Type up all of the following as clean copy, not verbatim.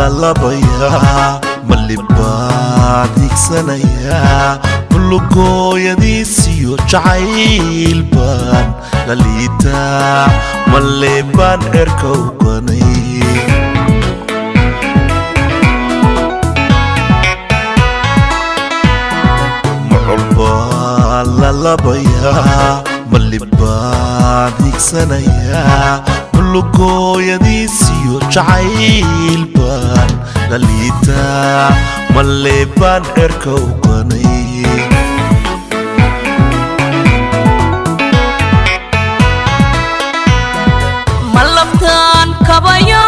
lalabayaa malibaad higsanayaa mulugooyadiisiyo jacayl baan la liitaa malle baan cirka u ganay mucul baan lalabayaa malibaad higsanayaa mulugooyadiisiyo jacayl baan la liitaa malle baan cirka u ganay malabtaan kabaya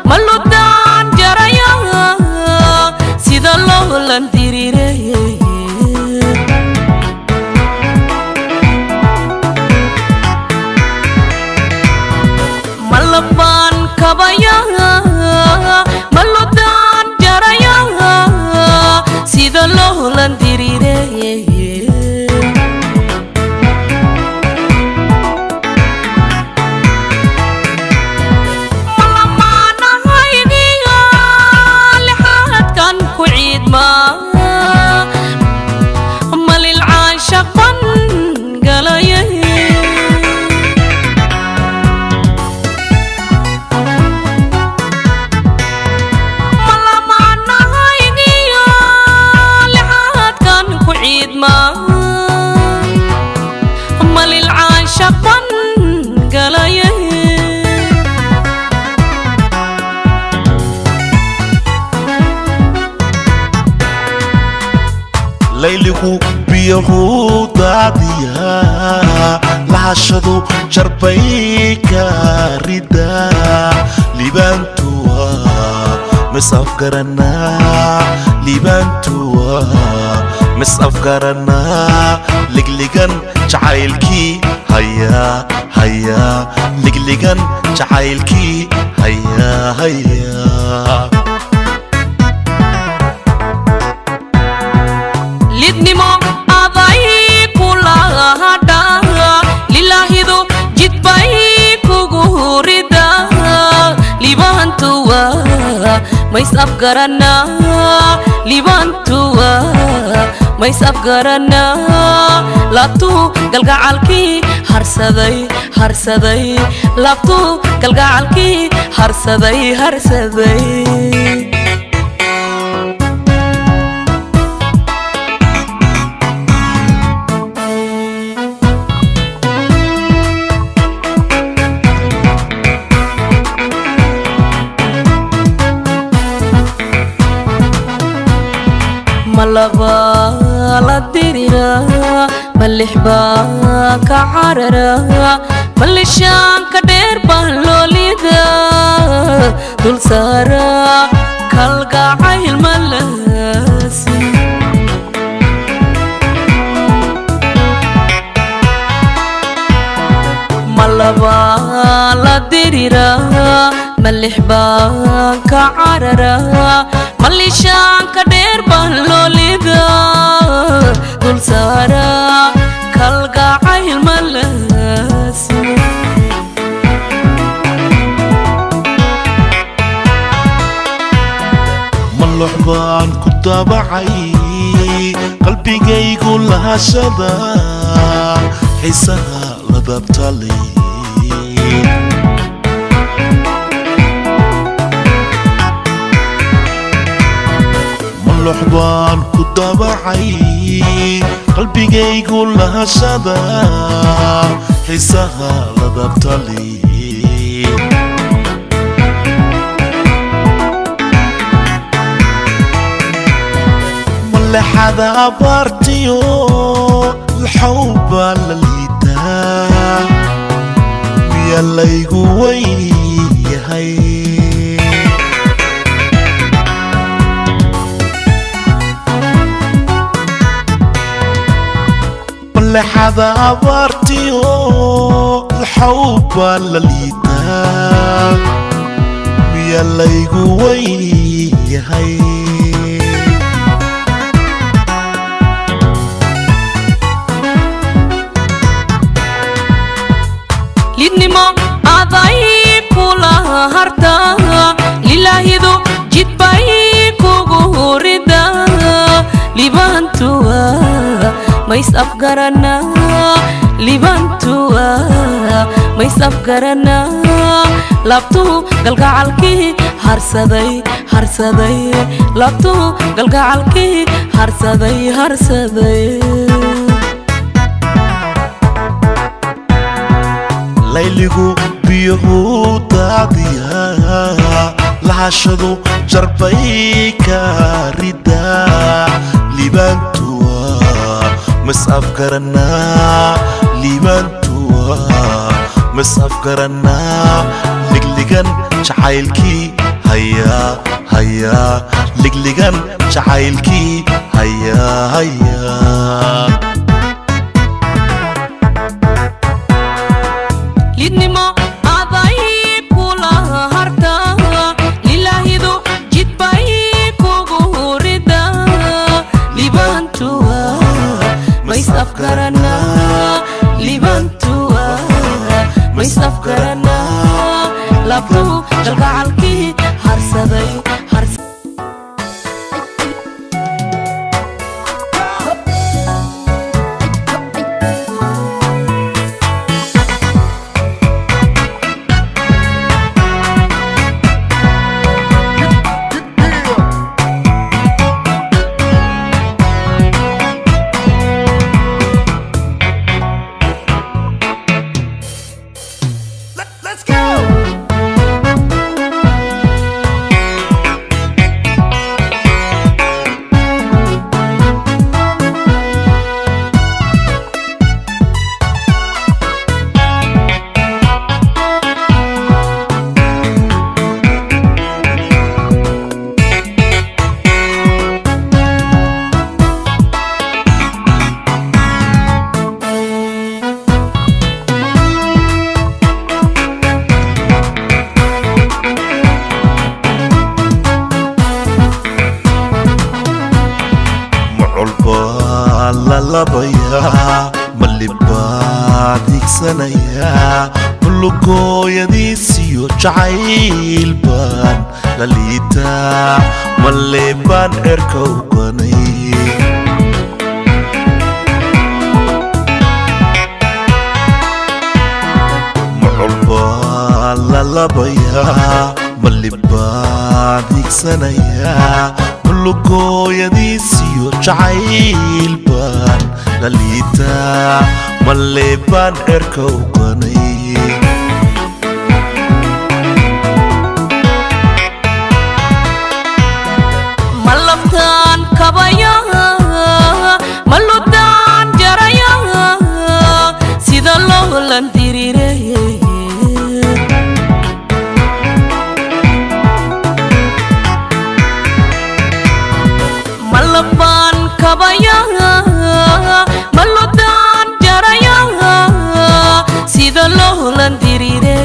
maludaan jaraya sida loolan diriirey malabaan kabaya maludaan jaraya sida loolan diriirey layligu biyahu daadiyaa lahashadu jarbay ka ridaa libaantuwa misafgaranaa libaantuwa misafgaranaa ligligan jacaylkii hayaa hayaa ligligan jacaylkii hayaa hayaa lidnimo aday kula hadha lilahidu jidbay kugu rida libaantuwa mays afgaranaa libaantuwa mays afgaranaa laabtu galgacalkii harsaday harsaday laabtu galgacalkii harsaday harsaday malaba la dirira malixba ka carara malishaan ka dheer baan loolida dul saara kalgacayl malasi malaba la dirira malixba ka carara malishaan ka dheer baan loolida dul saara kalgacayl malasi malux baan ku dabacay qalbigaygu lahashada xiisaha ladabtalay malux baan ku dabacay qalbigaygu lahashada xiisaha ladabtalay malexada abaartiyo الحب لليتا يلا يقوي هاي لحظة عبرتي الحب لليتا يلا يقوي هاي لنما أضاي كلها هرتا لله lilaahidu jidbay kugu rida libantua mais afgarana libantua mais afgarana labtu galgacalki harsaday harsaday labtu galgacalki harsaday harsaday layligu biyuhu daadiya lahashadu jarbay ka rida libantua mas afgarana libantua mas afgarana ligligan jacaylki haya haya ligligan jacaylki haya haya lidnimo aday kula harta lilaahidu jidbay kugu rida libantua mais afgarana libantua mais afgarana labtu galgacalki harsaday labaya malibad igsanaya lugoyadiisiyo jacaylban lalita maleban erka uganay muculba lalabaya malibad igsanaya lugoyadiisiyo jacaylban lalita maleban erka uganay malabtan kabaya maludan jaraya sida loo landirire malaban kabaya maludan jaraya sida loo landirire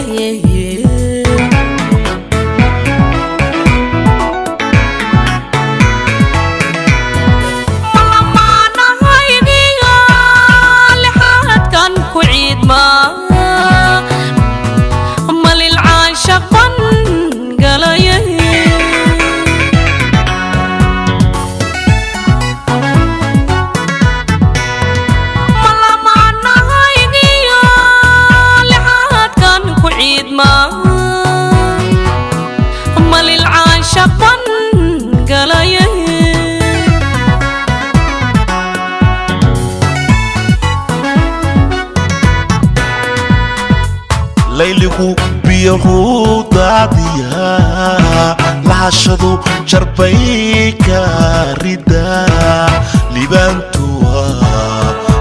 layligu biyuhu daadiya lahashadu jarbay ka rida libantua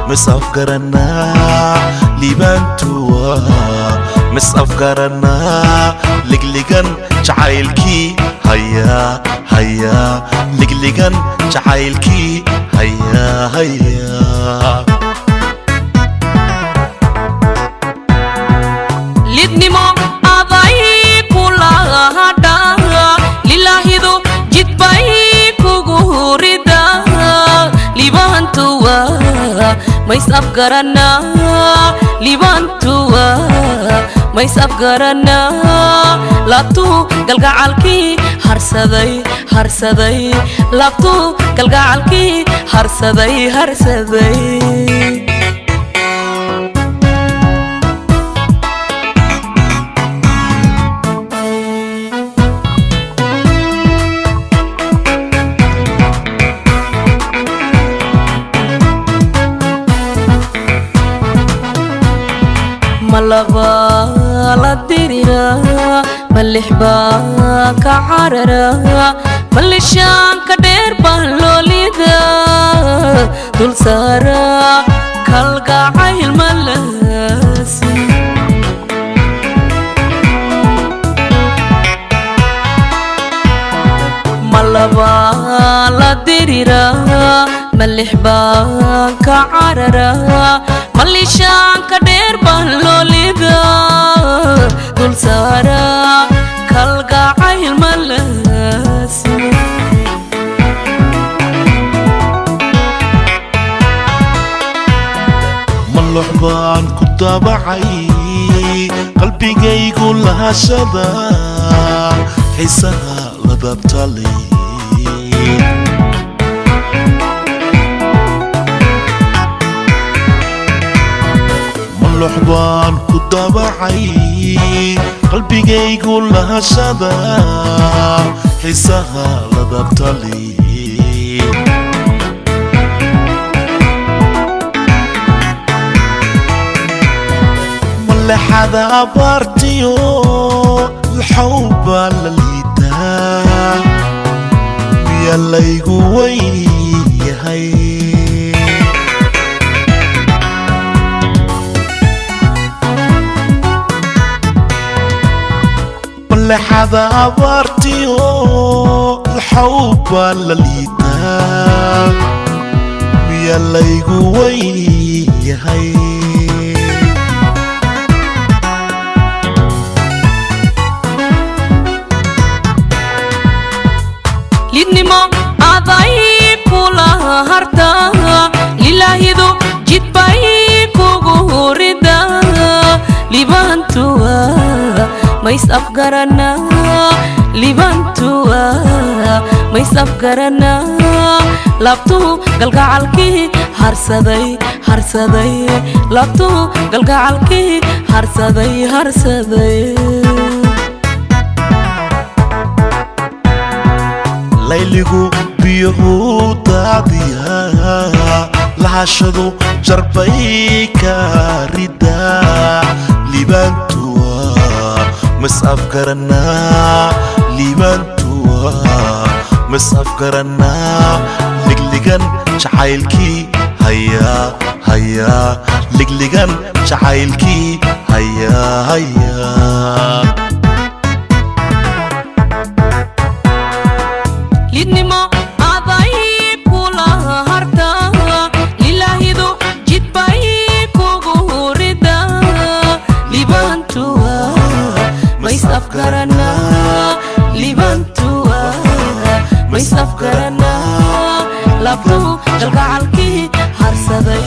mas afgarana libantua mas afgarana ligligan jacaylki haya haya ligligan jacaylki haya haya lidnimo aday kula hada lilaahidu jidbay kugu rida libantua mais afgarana libantua mays afgaranaa labtuu galgacalkii harsaday harsaday labtuu galgacalkii harsaday harsaday malaba la dirira malixba ka carara malishaan ka dheer baan loolida dul saara kalgacayl malasi malaba la dirira malixba ka carara malishaan ka dheer baan loolida dul saara kalgacayl malasi malux baan ku dabacay qalbigaygu lahashada xiisaha lababtale malux baan ku dabacay qalbigaygu lahashada xiisaha lababtale malexada abaartiyo الحوبة لليدا يلا يقوي هاي ولا حدا عبرتيو الحوبة لليدا يلا يقوي هاي lidnimo aday kula harta lilahidu jidbay kugu rida libantua mays afgarana libantua mays afgarana labtu galgacalki harsaday harsaday labtu galgacalki harsaday harsaday layligu biyuhu daadiya lahashadu jarbay ka rida libantua mas afgarana libantua mas afgarana ligligan jacaylki haya haya ligligan jacaylki haya haya lidnimo aday kula harta lilahidu jidbay kugu rida libantua mays afgarana libantua mays afgarana labtu galgacalki harsaday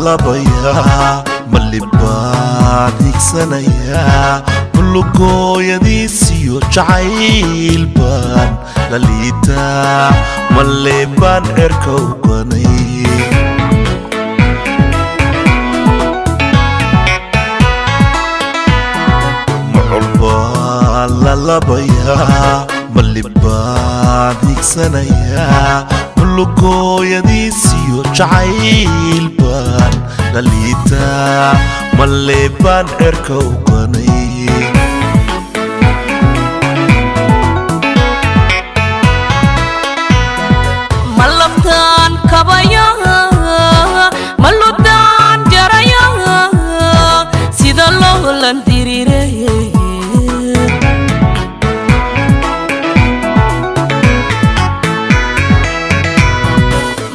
labaya malibad igsanaya bulugooyadiisiyo jacaylbaan lalita maleebaan erka uganay lallabayaa malibaan higsanayaa mulugooyadiisiyo jacayl baan la liitaa malee baan cerka u ganay malabtaan kabaya maludaan jaraya sida loolan diriiray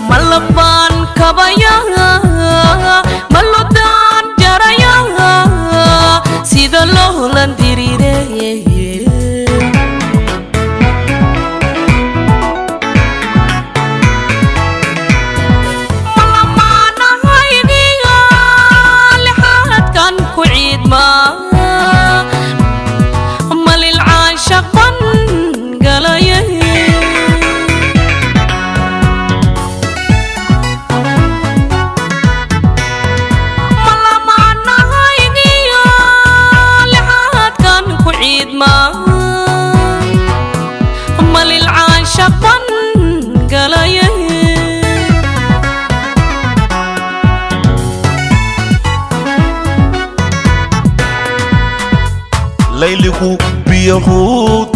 malabaan kabaya maludaan jaraya sida loolan diriiray layligu biyahu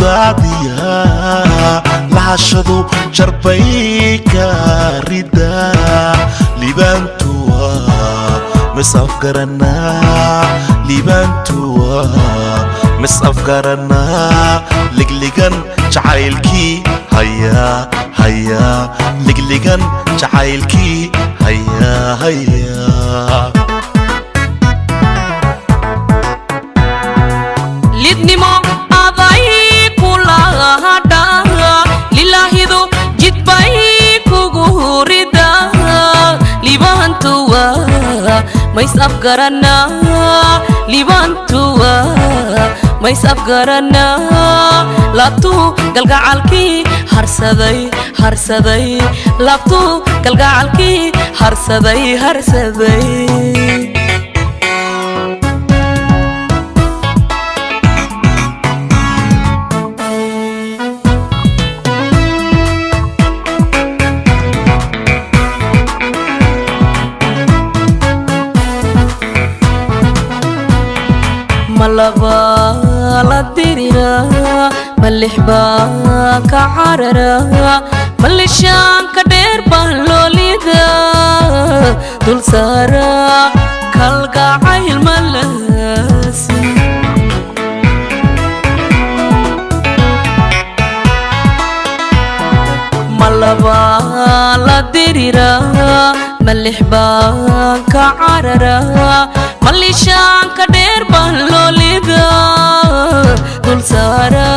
daadiyaa lahashadu jarbay ka ridaa libaantuwa misafgaranaa libaantuwa misafgaranaa ligligan jacaylkii hayaa hayaa ligligan jacaylkii hayaa hayaa lidnimo aday kulahadha lilaahidu jidbay kugu rida libaantuwa mays afgaranaa libaantuwa mays afgaranaa laabtuu galgacalkii harsaday harsaday laabtuu galgacalkii harsaday harsaday malaba la dirira malixba ka carara malishaan ka dheer baan loolida dul saara kalgacayl malaasi malaba la dirira malixba ka carara malishaan ka dheer baan loolida dul saara